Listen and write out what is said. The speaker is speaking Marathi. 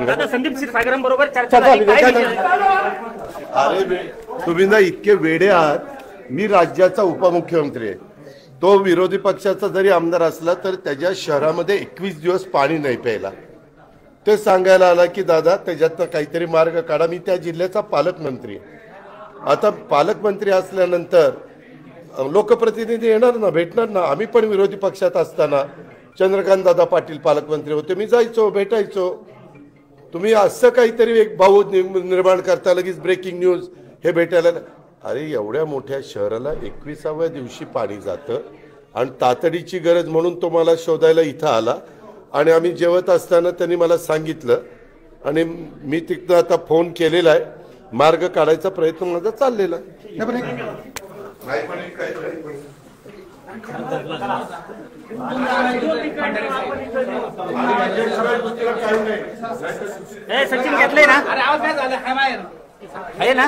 दादा संदीप क्षीरसागरांबरोबर चर्चा झाली काय? अरे तुम्ही ना इतके वेडे आहात. मी राज्याचा उपमुख्यमंत्री आहे. तो विरोधी पक्षाचा जरी आमदार असला तर त्याच्या शहरामध्ये 21 दिवस पाणी नाही प्यायला. ते सांगायला आला की दादा त्याच्यात काहीतरी मार्ग काढा. मी त्या जिल्ह्याचा पालकमंत्री आहे. आता पालकमंत्री असल्यानंतर लोकप्रतिनिधी येणार ना, भेटणार ना. आम्ही पण विरोधी पक्षात असताना चंद्रकांत दादा पाटील पालकमंत्री होते, मी जायचो, भेटायचो. तुम्ही असं काहीतरी एक भाऊ निर्माण करता, लगेच ब्रेकिंग न्यूज हे भेटायला. अरे एवढ्या मोठ्या शहराला 21व्या दिवशी पाणी जातं आणि तातडीची गरज म्हणून तो मला शोधायला इथं आला. आणि आम्ही जेवत असताना त्यांनी मला सांगितलं आणि मी तिथं आता फोन केलेला आहे. मार्ग काढायचा प्रयत्न माझा चाललेला आहे. सचिन घेतलंय ना, आहे ना.